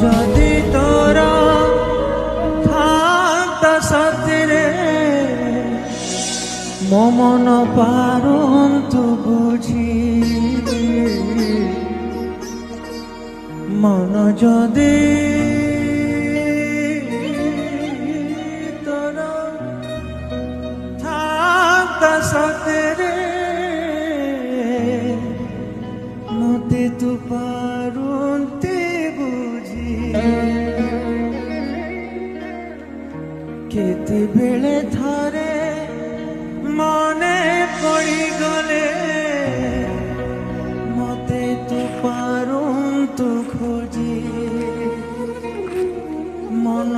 যদি তোর থাকতা সতরে মন পারন্তু বুঝি মন যদি তোর থাকতা সতরে মতে তু পারন্তে বুঝি কেতেবেলে থরে মনে পড়ি গলে মতে তু পারন্তু খোঁজি মন